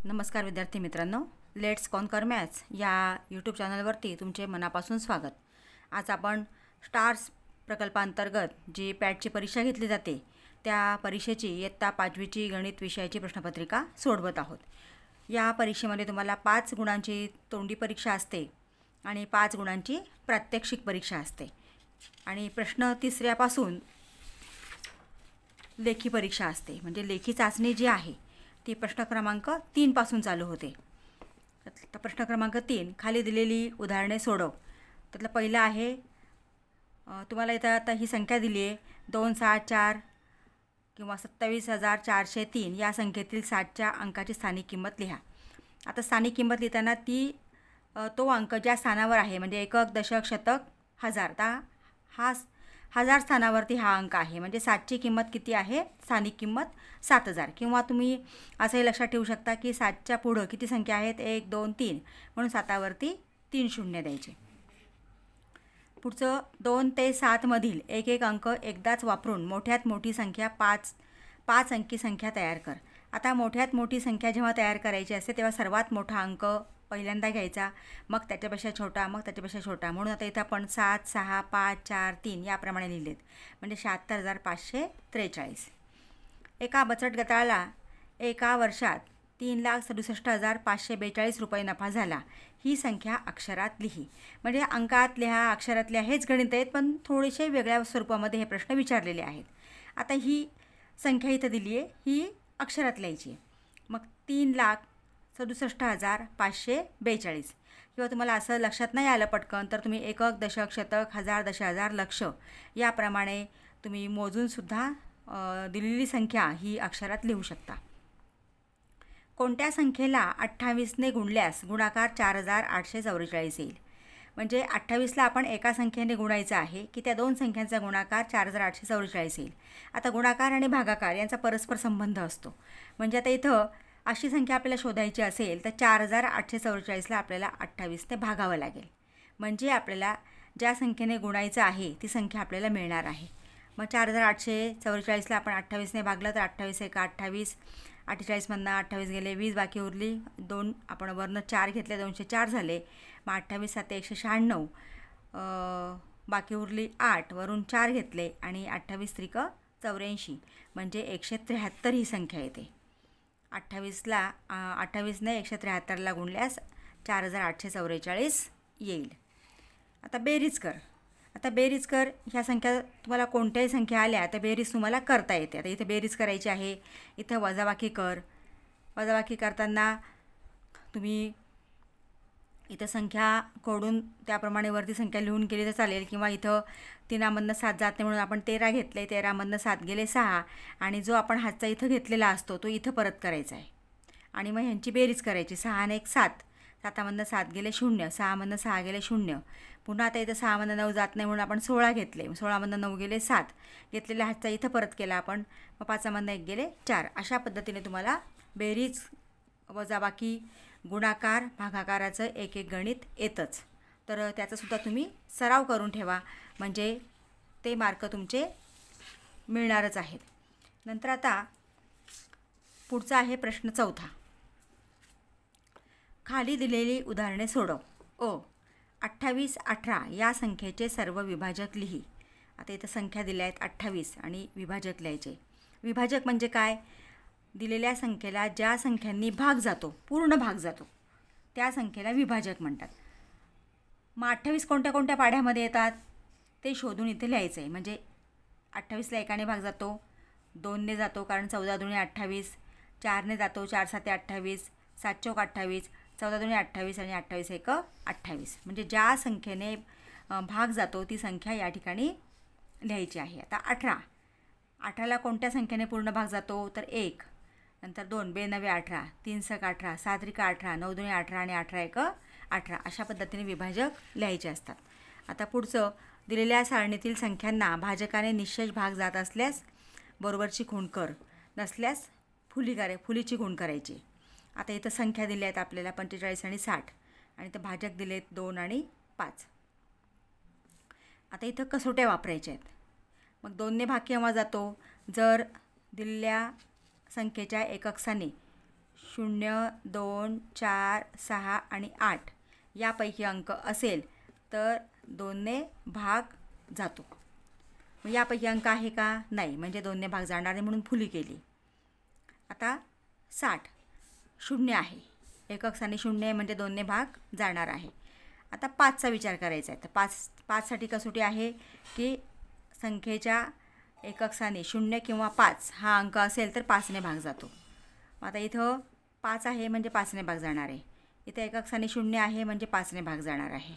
नमस्कार विद्यार्थी मित्रांनो, लेट्स कॉन्कर मॅथ्स या यूट्यूब चॅनलवरती तुमचे मनापासून स्वागत. आज आपण स्टार्स प्रकल्पांतर्गत जी पॅटची परीक्षा घेतली जाते त्या परीक्षेची इयत्ता 5वीची गणित विषयाची प्रश्नपत्रिका सोडवत आहोत. या परीक्षेमध्ये तुम्हाला 5 गुणांची तोंडी परीक्षा असते आणि 5 गुणांची प्रात्यक्षिक परीक्षा असते आणि प्रश्न 3ऱ्यापासून लेखी परीक्षा असते. म्हणजे लेखी चाचणी जी आहे ती प्रश्न क्रमांक 3 पासून चालू होते. तर प्रश्न क्रमांक 3 खाली दिलेली उदाहरणे सोडव. त्यातलं पहिलं आहे, तुम्हाला इथं आता ही संख्या दिली आहे 264 किंवा 27,403 या संख्येतील 60च्या अंकाची स्थानिक किंमत लिहा. आता स्थानिक किंमत लिहिताना ती तो अंक ज्या स्थानावर आहे म्हणजे एकक, दशक, शतक, हजार, आता हा हजार स्थानावरती हा अंक आहे म्हणजे 7ची किंमत किती आहे, स्थानिक किंमत 7,000. किंवा तुम्ही असंही लक्षात ठेवू शकता की 7च्या पुढं किती संख्या आहेत, 1 2 3 म्हणून 7वरती 3 शून्य द्यायचे. पुढचं 2 ते 7 मधील एक एक अंक एकदाच वापरून मोठ्यात मोठी संख्या 5 अंकी संख्या तयार कर. आता मोठ्यात मोठी संख्या जेव्हा तयार करायची असते तेव्हा सर्वात मोठा अंक पहिल्यांदा घ्यायचा, मग त्याच्यापेक्षा छोटा, मग त्याच्यापेक्षा छोटा. म्हणून आता इथं आपण 7 6 5 4 3 याप्रमाणे लिहिलेत म्हणजे 76,543. एका बचत गटाला एका वर्षात 3,67,542 रुपये नफा झाला. ही संख्या अक्षरात लिही. म्हणजे अंकात लिहा, अक्षरात लिहा, हेच गणित आहेत पण थोडेसे वेगळ्या स्वरूपामध्ये हे प्रश्न विचारलेले आहेत. आता ही संख्या इथं दिली आहे, ही अक्षरात लिहायची आहे. मग 3,67,542 किंवा तुम्हाला असं लक्षात नाही आलं पटकन तर तुम्ही एकक, दशक, शतक, हजार, दशहजार, लक्ष याप्रमाणे तुम्ही मोजूनसुद्धा दिलेली संख्या ही अक्षरात लिहू शकता. कोणत्या संख्येला 28ने गुणल्यास गुणाकार 4,844 येईल. म्हणजे 28ला आपण एका संख्येने गुणायचं आहे की त्या दोन संख्यांचा गुणाकार 4,844 येईल. आता गुणाकार आणि भागाकार यांचा परस्पर संबंध असतो. म्हणजे आता इथं अशी संख्या आपल्याला शोधायची असेल तर 4,844ला आपल्याला 28ने भागावं लागेल. म्हणजे आपल्याला ज्या संख्येने गुणायचं आहे ती संख्या आपल्याला मिळणार आहे. मग 4,844ला आपण 28ने भागलं तर 28 1 28, 48मधनं 28 गेले, 20 बाकी उरली, 2 आपण वरनं 4 घेतले, 204 झाले. मग 28 7 196, बाकी उरली 8, वरून 4 घेतले आणि 28 त्रिक 84 म्हणजे 173 ही संख्या येते. 28ने 173ला गुणल्यास 4,844 येईल. आता बेरीज कर. आता बेरीज कर ह्या संख्या तुम्हाला कोणत्याही संख्या आल्या तर बेरीज तुम्हाला करता येते. आता इथे बेरीज करायची आहे, इथं वजाबाकी कर. वजाबाकी करताना तुम्ही इथं संख्या कोडून त्याप्रमाणे वरती संख्या लिहून केली तर चालेल. किंवा इथं 3मधनं 7 जात नाही म्हणून आपण 13 घेतले, 13मधनं 7 गेले 6 आणि जो आपण हातचा इथं घेतलेला असतो तो इथं परत करायचा आहे आणि मग ह्यांची बेरीज करायची. 6 आणि 1 7, 7मधनं 7 गेले 0, 6मधनं 6 गेले 0. पुन्हा आता इथं 6मधनं 9 जात नाही म्हणून आपण 16 घेतले, 16मधनं 9 गेले 7, घेतलेल्या हातचा इथं परत केला आपण, मग 5मधनं 1 गेले 4. अशा पद्धतीने तुम्हाला बेरीज, वजाबाकी, गुणाकार, भागाकाराचं एक एक गणित येतंच. तर त्याचासुद्धा तुम्ही सराव करून ठेवा म्हणजे ते मार्क तुमचे मिळणारच आहेत. नंतर आता पुढचा आहे प्रश्न 4. खाली दिलेली उदाहरणे सोडव. 28 18 या संख्येचे सर्व विभाजक लिही. आता इथं संख्या दिल्या आहेत 28 आणि विभाजक लिहायचे. विभाजक म्हणजे काय, दिलेल्या संख्येला ज्या संख्यांनी भाग जातो, पूर्ण भाग जातो त्या संख्येला विभाजक म्हणतात. मग 28 कोणत्या कोणत्या पाढ्यामध्ये येतात ते शोधून इथे लिहायचं आहे. म्हणजे 28ला 1ने भाग जातो, 2ने जातो कारण 14 दुणे 28, 4ने जातो, 4 7 28, 7 चौक 28, 14 दुणे 28 आणि 28 1 28. म्हणजे ज्या संख्येने भाग जातो ती संख्या या ठिकाणी लिहायची आहे. आता 18ला कोणत्या संख्येने पूर्ण भाग जातो तर 1, नंतर 2 2 9 18, 3 6 18, 7 3 18, 9 2 18 आणि 18 1 18. अशा पद्धतीने विभाजक लिहायचे असतात. आता पुढचं, दिलेल्या सारणीतील संख्यांना भाजकाने निश्चय भाग जात असल्यास बरोबरची खूण कर, नसल्यास फुलीची खूण करायची. आता इथं संख्या दिल्या आहेत आपल्याला 45 आणि 60 आणि इथं भाजक दिले आहेत 2 आणि 5. आता इथं कसोट्या वापरायच्या आहेत. मग 2ने भाग केव्हा जातो, जर दिलेल्या संख्येच्या एकक स्थानी 0, 2, 4, 6 आणि 8 यापैकी अंक असेल तर 2ने भाग जातो. मग यापैकी अंक आहे का? नाही, म्हणजे 2ने भाग जाणार नाही म्हणून फुली केली. आता 60 0 आहे, एकक स्थानी 0 आहे म्हणजे 2ने भाग जाणार आहे. आता 5चा विचार करायचा आहे. तर 5साठी कसोटी आहे की संख्येच्या एकक स्थानी 0 किंवा 5 हा अंक असेल तर 5ने भाग जातो. आता इथं 5 आहे म्हणजे 5ने भाग जाणार आहे. इथं एकक स्थानी 0 आहे म्हणजे 5ने भाग जाणार आहे.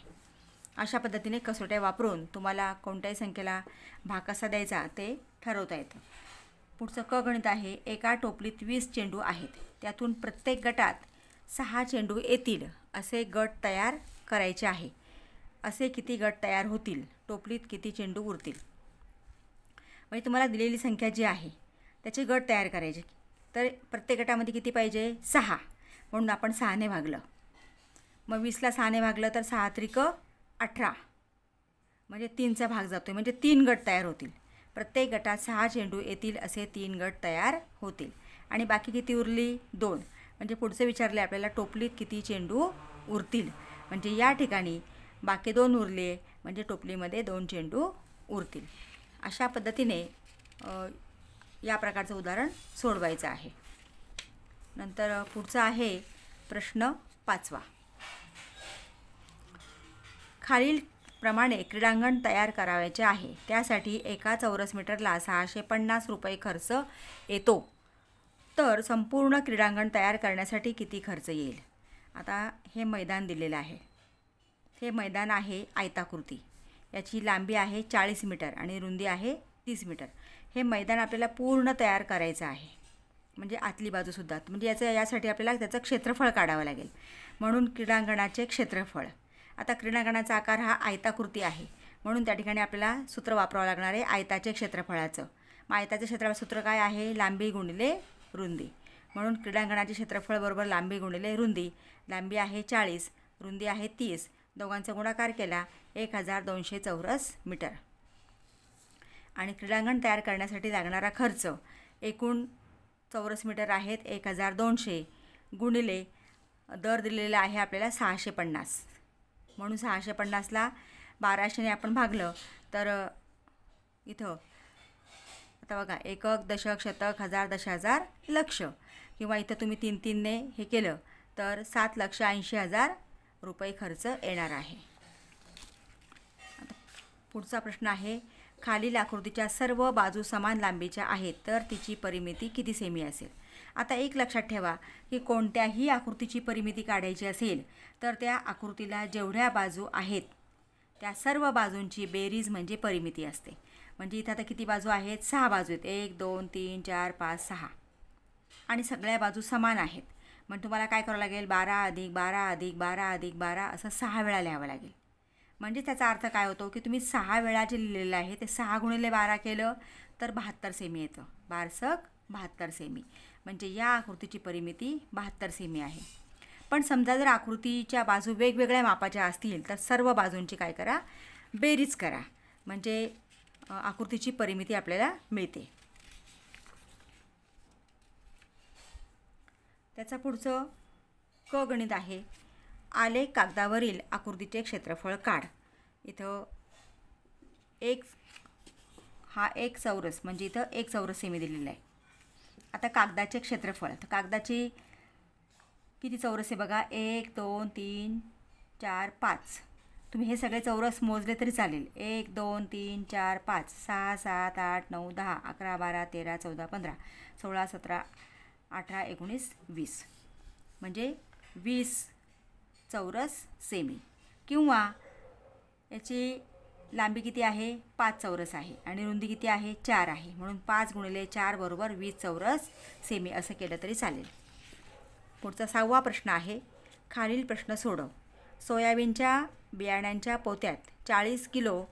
अशा पद्धतीने कसोट्या वापरून तुम्हाला कोणत्याही संख्येला भाग कसा द्यायचा ते ठरवता येतं. पुढचं क गणित आहे. एका टोपलीत 20 चेंडू आहेत, त्यातून प्रत्येक गटात 6 चेंडू येतील असे गट तयार करायचे आहे. असे किती गट तयार होतील? टोपलीत किती चेंडू उरतील? म्हणजे तुम्हाला दिलेली संख्या जी आहे त्याचे गट तयार करायचे. तर प्रत्येक गटामध्ये किती पाहिजे? 6, म्हणून आपण 6ने भागलं. मग 20ला 6ने भागलं तर 6 त्रिक 18, म्हणजे 3चा भाग जातो, म्हणजे 3 गट तयार होतील. प्रत्येक गटात 6 चेंडू येतील असे 3 गट तयार होतील. आणि बाकी किती उरली? 2. म्हणजे पुढचे विचारले आपल्याला टोपलीत किती चेंडू उरतील. म्हणजे या ठिकाणी बाकी 2 उरले म्हणजे टोपलीमध्ये 2 चेंडू उरतील. अशा पद्धतीने या प्रकारचं उदाहरण सोडवायचं आहे. नंतर पुढचा आहे प्रश्न 5वा. खालील प्रमाणे क्रीडांगण तयार करावयाचे आहे. त्यासाठी एका चौरस मीटरला 650 रुपये खर्च येतो. तर संपूर्ण क्रीडांगण तयार करण्यासाठी किती खर्च येईल? आता हे मैदान दिलेलं आहे. हे मैदान आहे आयताकृती. याची लांबी आहे 40 मीटर आणि रुंदी आहे 30 मीटर. हे मैदान आपल्याला पूर्ण तयार करायचं आहे, म्हणजे आतली बाजूसुद्धा. म्हणजे यासाठी आपल्याला त्याचं क्षेत्रफळ काढावं लागेल. म्हणून क्रीडांगणाचे क्षेत्रफळ. आता क्रीडांगणाचा आकार हा आयताकृती आहे, म्हणून त्या ठिकाणी आपल्याला सूत्र वापरावं लागणार आहे आयताचे क्षेत्रफळाचं. मग आयताचे क्षेत्रफळ सूत्र काय आहे? लांबी गुणिले रुंदी. म्हणून क्रीडांगणाचे क्षेत्रफळ बरोबर लांबी गुणिले रुंदी. लांबी आहे 40, रुंदी आहे 30. दोघांचा गुणाकार केला 1200 चौरस मीटर. आणि क्रीडांगण तयार करण्यासाठी लागणारा खर्च एकूण चौरस मीटर आहेत 1200 गुणिले दर दिलेला आहे आपल्याला 650. म्हणून 650ला 1200ने आपण भागलं तर इथं आता बघा एकक, दशक, शतक, हजार, दशहजार, लक्ष, किंवा इथं तुम्ही 3-3ने हे केलं तर 7,80,000 रुपये खर्च येणार आहे. पुढचा प्रश्न आहे. खालील आकृतीच्या सर्व बाजू समान लांबीच्या आहेत तर तिची परिमिती किती सेमी असेल? आता एक लक्षात ठेवा की कोणत्याही आकृतीची परिमिती काढायची असेल तर त्या आकृतीला जेवढ्या बाजू आहेत त्या सर्व बाजूंची बेरीज म्हणजे परिमिती असते. म्हणजे इथं आता किती बाजू आहेत? 6 बाजू आहेत. 1, 2, 3, 4, 5, 6 आणि सगळ्या बाजू समान आहेत. मग तुम्हाला काय करावं लागेल? 12 अधिक 12 अधिक 12 अधिक 12 असं 6 वेळा लिहावं लागेल. म्हणजे त्याचा अर्थ काय होतो की तुम्ही 6 वेळा जे लिहिलेलं आहे ते 6 गुणिले 12 केलं तर 72 सेमी येतं. 72 सेमी. म्हणजे या आकृतीची परिमिती 72 सेमी आहे. पण समजा जर आकृतीच्या बाजू वेगवेगळ्या मापाच्या असतील तर सर्व बाजूंची काय करा? बेरीज करा. म्हणजे आकृतीची परिमिती आपल्याला मिळते. त्याचा पुढचं क गणित आहे. आलेख कागदावरील आकृतीचे क्षेत्रफळ काढ. इथं एक चौरस म्हणजे इथं 1 चौरस सेमी दिलेलं आहे. आता कागदाचे क्षेत्रफळ, तर कागदाची किती चौरस आहे बघा? 1, 2, 3, 4, 5. तुम्ही हे सगळे चौरस मोजले तरी चालेल. 1, 2, 3, 4, 5, 6, 7, 8, 9, 10, 11, 12, 13, 14, 15, 16, 17, 18, 19, 20. म्हणजे 20 चौरस सेमी. किंवा याची लांबी किती आहे? 5 चौरस आहे आणि रुंदी किती आहे? 4 आहे. म्हणून 5 गुणिले 4 बरोबर 20 चौरस सेमी असं केलं तरी चालेल. पुढचा 6वा प्रश्न आहे. खालील प्रश्न सोडव. सोयाबीनच्या बियाण्यांच्या पोत्यात 40 किलो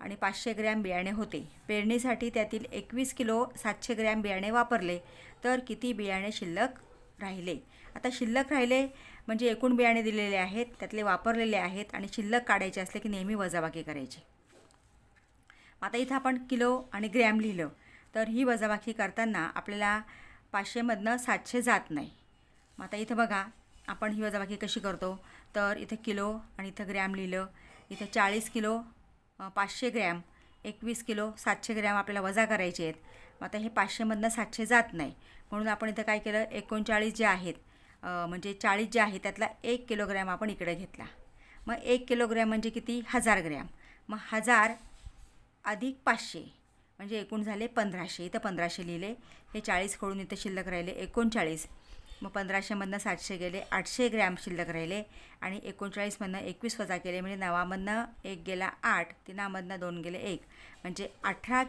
आणि 500 ग्रॅम बियाणे होते. पेरणीसाठी त्यातील 21 किलो 700 ग्रॅम बियाणे वापरले तर किती बियाणे शिल्लक राहिले? आता शिल्लक राहिले म्हणजे एकूण बियाणे दिलेले आहेत, त्यातले वापरलेले आहेत आणि शिल्लक काढायचे असले की नेहमी वजाबाकी करायची. आता इथं आपण किलो आणि ग्रॅम लिहिलं तर ही वजाबाकी करताना आपल्याला 500मधनं 700 जात नाही. मग आता इथं बघा आपण ही वजाबाकी कशी करतो. तर इथं किलो आणि इथं ग्रॅम लिहिलं. इथं 40 किलो 500 ग्रॅम, 21 किलो 700 ग्रॅम आपल्याला वजा करायचे आहेत. मग आता हे 500मधनं 700 जात नाही, म्हणून आपण इथं काय केलं, 39 जे आहेत म्हणजे 40 जे आहे त्यातला 1 किलोग्रॅम आपण इकडे घेतला. मग 1 किलोग्रॅम म्हणजे किती, 1000 ग्रॅम. मग 1000 अधिक 500 म्हणजे एकूण झाले 1500. इथं 1500 लिहिले. हे 40 कडून इथं शिल्लक राहिले 39. मग 1500मधनं 700 गेले, 800 ग्रॅम शिल्लक राहिले. आणि 39मधनं 21 वजा केले म्हणजे 9मधनं 1 गेला 8, 3मधनं 2 गेले 1, म्हणजे 18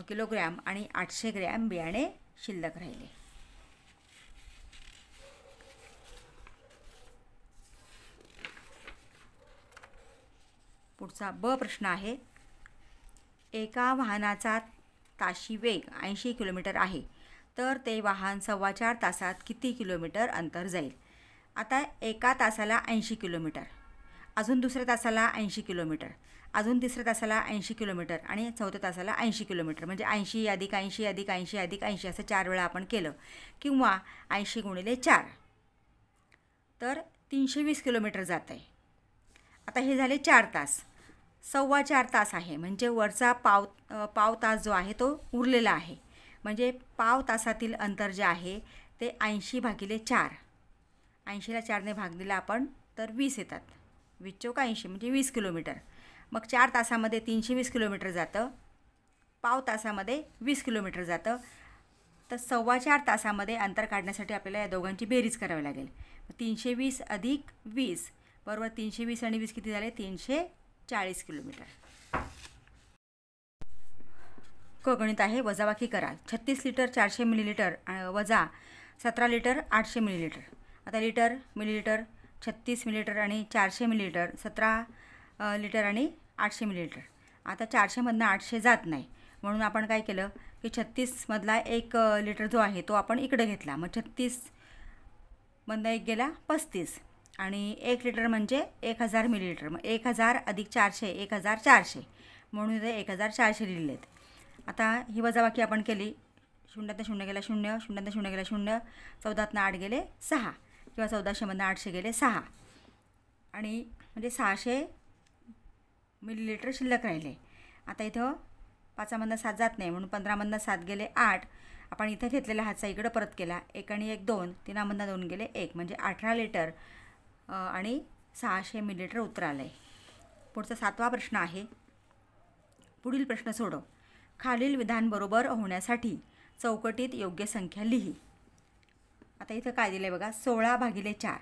किलोग्रॅम आणि 800 ग्रॅम बियाणे शिल्लक राहिले. पुढचा ब प्रश्न आहे. एका वाहनाचा ताशी वेग 80 किलोमीटर आहे, तर ते वाहन 4.25 तासात किती किलोमीटर अंतर जाईल. आता एका तासाला 80 किलोमीटर, अजून दुसऱ्या तासाला 80 किलोमीटर, अजून तिसऱ्या तासाला 80 किलोमीटर आणि चौथ्या तासाला 80 किलोमीटर, म्हणजे 80 अधिक 80 अधिक 80 अधिक 80 असं 4 वेळा आपण केलं, किंवा 80 गुणिले 4, तर 320 किलोमीटर जात आहे. आता हे झाले 4 तास. 4.25 तास आहे, म्हणजे वरचा पाव तास जो आहे तो उरलेला आहे. म्हणजे पाव तासातील अंतर जे आहे ते 80 भागिले 4. 80ला 4ने भाग दिला आपण तर 20 येतात. 20 चौक 80 म्हणजे 20 किलोमीटर. मग 4 तासामध्ये 320 किलोमीटर जातं, पाव तासामध्ये 20 किलोमीटर जातं. तर 4.25 तासामध्ये अंतर काढण्यासाठी आपल्याला या दोघांची बेरीज करावी लागेल. 320 अधिक 20 बरोबर 320 आणि 20 किती झाले, 340 किलोमीटर. क गणित आहे, वजाबाकी करा. 36 लिटर 400 मिलीलिटर वजा 17 लिटर 800 मिलीलिटर. आता लिटर मिलीलिटर, 36 मिलीलिटर आणि 400 मिलीलिटर, 17 लिटर आणि 800 मिलीलिटर. आता 400मधनं 800 जात नाही, म्हणून आपण काय केलं की 36मधला 1 लिटर जो आहे तो आपण इकडे घेतला. मग 36मधनं 1 गेला 35 आणि 1 लिटर म्हणजे 1000 मिलीलिटर. मग 1000 अधिक 400 1400, म्हणून इथे 1400 लिहिलेत. आता ही वजाबाकी आपण केली. 0 0 गेला 0, 0 0 गेला 0, 14तनं 8 गेले 6, किंवा 1400मधनं 800 गेले 6, आणि म्हणजे 600 मिलीलिटर शिल्लक राहिले. आता इथं 5मधनं 7 जात नाही, म्हणून 15मधनं 7 गेले 8. आपण इथं घेतलेला हातचा इकडं परत केला, 1 आणि 1 2, 3मधनं 2 गेले 1, म्हणजे 18 लिटर आणि 600 मिलीलिटर उत्तर आलं आहे. पुढचा 7वा प्रश्न आहे. पुढील प्रश्न सोडव. खालील विधान बरोबर होण्यासाठी चौकटीत योग्य संख्या लिही. आता इथं काय दिलं आहे बघा, 16 भागिले 4.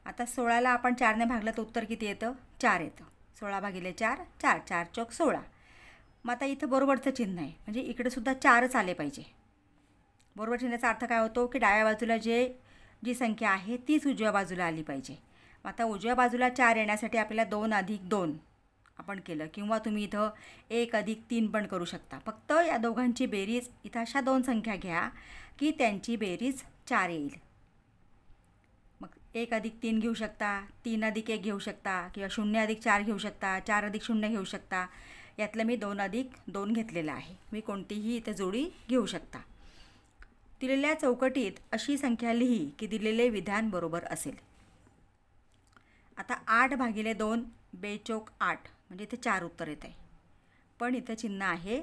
आता 16ला आपण 4ने भागलं तर उत्तर किती येतं, 4 येतं. 16 भागिले 4 4, 4 चौक 16. मग आता इथं बरोबरचं चिन्ह आहे, म्हणजे इकडे सुद्धा 4च आले पाहिजे. बरोबर चिन्हाचा अर्थ काय होतो की डाव्या बाजूला जी संख्या आहे तीच उजव्या बाजूला आली पाहिजे. आता उजव्या बाजूला 4 येण्यासाठी आपल्याला 2 अधिक 2 आपण केलं, किंवा तुम्ही इथं 1 अधिक 3 पण करू शकता. फक्त या दोघांची बेरीज, इथं अशा 2 संख्या घ्या की त्यांची बेरीज 4 येईल. मग 1 अधिक 3 घेऊ शकता, 3 अधिक 1 घेऊ शकता, किंवा 0 अधिक 4 घेऊ शकता, 4 अधिक 0 घेऊ शकता. यातलं मी 2 अधिक 2 घेतलेलं आहे. मी कोणतीही इथं जोडी घेऊ शकता. दिलेल्या चौकटीत अशी संख्या लिही की दिलेले विधान बरोबर असेल. आता 8 भागिले 2 बेचोक 8, म्हणजे इथे 4 उत्तर येत आहे. पण इथं चिन्ह आहे,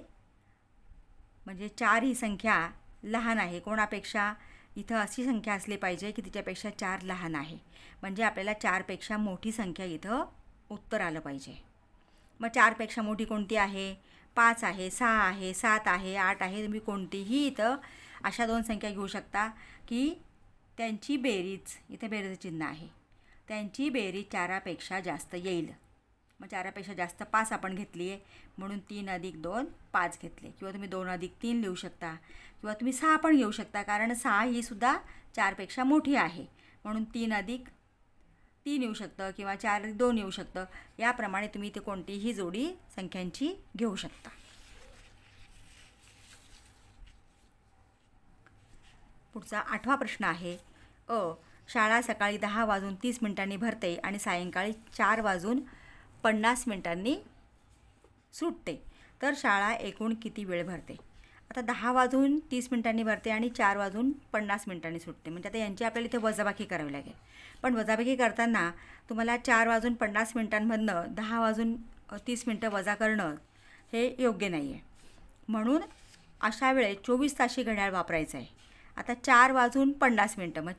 म्हणजे 4 ही संख्या लहान आहे कोणापेक्षा. इथं अशी संख्या असली पाहिजे की तिच्यापेक्षा 4 लहान आहे, म्हणजे आपल्याला 4पेक्षा मोठी संख्या इथं उत्तर आलं पाहिजे. मग 4पेक्षा मोठी कोणती आहे, 5 आहे, 6 आहे, 7 आहे, 8 आहे. तुम्ही कोणतीही इथं अशा 2 संख्या घेऊ शकता की त्यांची बेरीज, इथे बेरीज चिन्ह आहे, त्यांची बेरीज 4पेक्षा जास्त येईल. मग 4पेक्षा जास्त 5 आपण घेतली आहे, म्हणून 3 अधिक 2 5 घेतले. किंवा तुम्ही 2 अधिक 3 लिहू शकता, किंवा तुम्ही 6 पण घेऊ शकता, कारण 6 ही सुद्धा 4पेक्षा मोठी आहे, म्हणून 3 अधिक 3 येऊ शकतं, किंवा 4 अधिक 2 येऊ शकतं. याप्रमाणे तुम्ही इथे कोणतीही जोडी संख्यांची घेऊ शकता. पुढचा 8वा प्रश्न आहे. शाळा सकाळी 10:30 भरते आणि सायंकाळी 4:50 सुटते, तर शाळा एकूण किती वेळ भरते. आता 10:30 भरते आणि 4:50 सुटते. म्हणजे आता यांची आपल्याला इथे वजाबाकी करावी लागेल. पण वजाबाकी करताना तुम्हाला 4:50 10:30 वजा करणं हे योग्य नाही आहे. म्हणून अशा वेळेस 24 ताशी घड्याळ वापरायचं आहे. आता 4:50 मग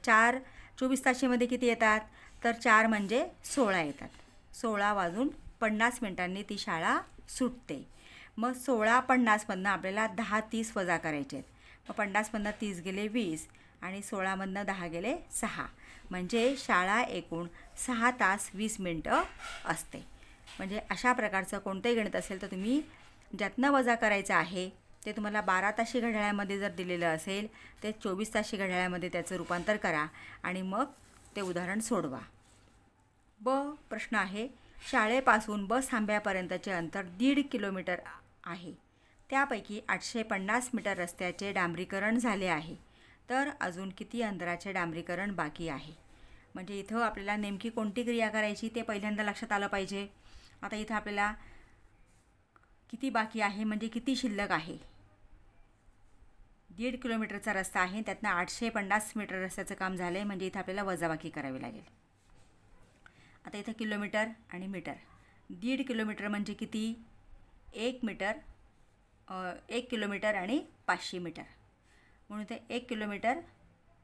24 ताशीमध्ये किती येतात? तर 4 म्हणजे 16 येतात. 16:50 ती शाळा सुटते. मग 16:50 आपल्याला 10:30 वजा करायचे आहेत. मग 50 30 गेले 20 आणि 16 10 गेले 6. म्हणजे शाळा एकूण 6 तास 20 मिनटं असते. म्हणजे अशा प्रकारचं कोणतंही गणित असेल तर तुम्ही ज्यातनं वजा करायचं आहे ते तुम्हाला 12 ताशी घड्याळामध्ये जर दिलेलं असेल ते 24 ताशी घड्याळामध्ये त्याचं रूपांतर करा आणि मग ते उदाहरण सोडवा. प्रश्न आहे, शाळेपासून बस थांब्यापर्यंतचे अंतर 1.5 किलोमीटर आहे. त्यापैकी 850 मीटर रस्त्याचे डांबरीकरण झाले आहे. तर अजून किती अंतराचे डांबरीकरण बाकी आहे? म्हणजे इथं आपल्याला नेमकी कोणती क्रिया करायची ते पहिल्यांदा लक्षात आलं पाहिजे. आता इथं आपल्याला किती बाकी आहे म्हणजे किती शिल्लक आहे. 1.5 किलोमीटरचा रस्ता आहे, त्यातनं 850 मीटर रस्त्याचं काम झालं आहे. म्हणजे इथं आपल्याला वजाबाकी करावी लागेल. आता इथं किलोमीटर आणि मीटर. 1.5 किलोमीटर म्हणजे किती? 1 किलोमीटर आणि 500 मीटर. म्हणून ते 1 किलोमीटर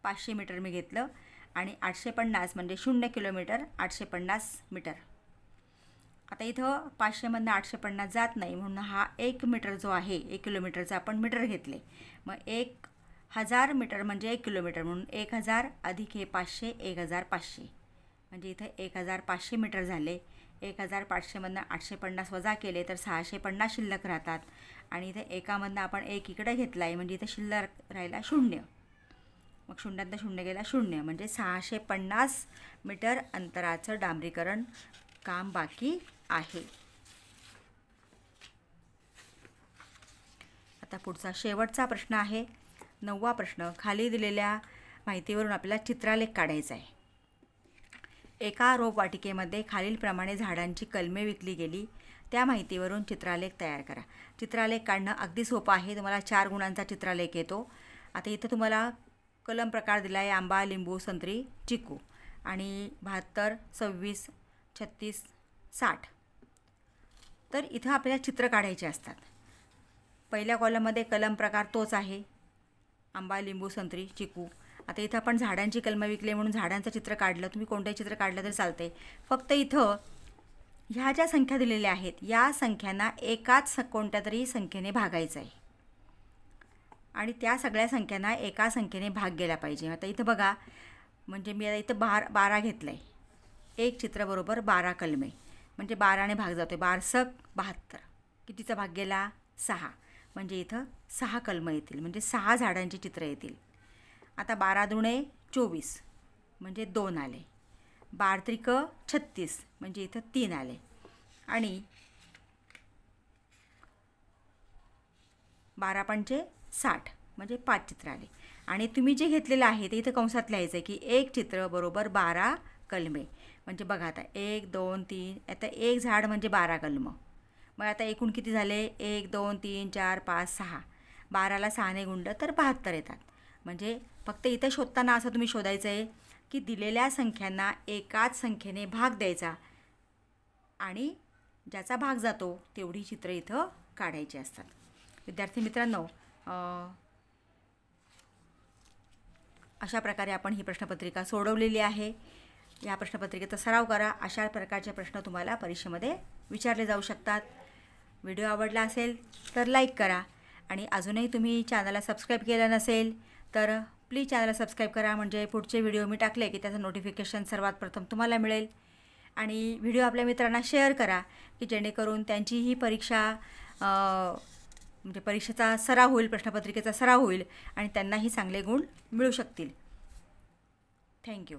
500 मीटर मी घेतलं आणि 850 म्हणजे 0 किलोमीटर 850 मीटर. आता इथं 500 850 जात नाही म्हणून हा 1 मीटर जो आहे 1 किलोमीटरचा आपण मीटर घेतले. मग 1000 मीटर म्हणजे 1 किलोमीटर म्हणून 1000 अधिक हे 500 1500 म्हणजे इथं 1500 मीटर झाले. 1500 850 वजा केले तर 650 शिल्लक राहतात आणि इथे एकामधनं आपण 1 इकडे घेतला आहे म्हणजे इथे शिल्लक राहिला 0. मग 0 0 गेला 0 म्हणजे 650 मीटर अंतराचं डांबरीकरण काम बाकी आहे. आता पुढचा शेवटचा प्रश्न आहे 9वा प्रश्न. खाली दिलेल्या माहितीवरून आपल्याला चित्रालेख काढायचा आहे. एका रोपवाटिकेमध्ये खालीलप्रमाणे झाडांची कलमे विकली गेली. त्या माहितीवरून चित्रालेख तयार करा. चित्रालेख काढणं अगदी सोपं आहे. तुम्हाला 4 गुणांचा चित्रालेख येतो. आता इथं तुम्हाला कलम प्रकार दिला आहे आंबा, लिंबू, संत्री, चिकू आणि 72, 26, 36, 60. तर इथं आपल्याला चित्र काढायचे असतात. पहिल्या कॉलममध्ये कलम प्रकार तोच आहे आंबा, लिंबू, संत्री, चिकू. आता इथं आपण झाडांची कलमं विकले म्हणून झाडांचं चित्र काढलं. तुम्ही कोणतंही चित्र काढलं तरी चालते. फक्त इथं ह्या ज्या संख्या दिलेल्या आहेत या संख्यांना एकाच कोणत्या तरी संख्येने भागायचं आहे आणि त्या सगळ्या संख्यांना एका संख्येने भाग गेला पाहिजे. आता इथं बघा म्हणजे मी आता इथं 12 घेतलं आहे. एक चित्र बरोबर 12 कलमे म्हणजे 12ने भाग जातो. 12 72 कितीचा भाग गेला? 6 म्हणजे इथं 6 कलमं येतील म्हणजे 6 झाडांची चित्र येतील. आता 12 दुणे 24 म्हणजे 2 आले. 12 त्रिक 36 म्हणजे इथं 3 आले आणि 12 पंचे 60 म्हणजे 5 चित्र आले. आणि तुम्ही जे घेतलेलं आहे ते इथं कंसात लिहायचं आहे की एक चित्र बरोबर 12 कलमे. म्हणजे बघा आता 1 2 3 आता एक झाड म्हणजे 12 कलमं. मग आता एकूण किती झाले? 1 2 3 4 5 6. 12ला 6ने गुणलं तर 72 येतात. म्हणजे फक्त इथं शोधताना असं तुम्ही शोधायचं आहे की दिलेल्या संख्यांना एकाच संख्येने भाग द्यायचा आणि ज्याचा भाग जातो तेवढी चित्र इथं काढायची असतात. विद्यार्थी मित्रांनो, अशा प्रकारे आपण ही प्रश्नपत्रिका सोडवलेली आहे. या प्रश्नपत्रिकेचा सराव करा. अशा प्रकारचे प्रश्न तुम्हाला परीक्षेमध्ये विचारले जाऊ शकतात. व्हिडिओ आवडला असेल तर लाईक करा आणि अजूनही तुम्ही चॅनलला सबस्क्राईब केलं नसेल तर प्लीज चॅनलला सबस्क्राईब करा. म्हणजे पुढचे व्हिडिओ मी टाकले की त्याचं नोटिफिकेशन सर्वात प्रथम तुम्हाला मिळेल. आणि व्हिडिओ आपल्या मित्रांना शेअर करा की जेणेकरून त्यांचीही परीक्षा म्हणजे परीक्षेचा सराव होईल, प्रश्नपत्रिकेचा सराव होईल आणि त्यांनाही चांगले गुण मिळू शकतील. थँक्यू.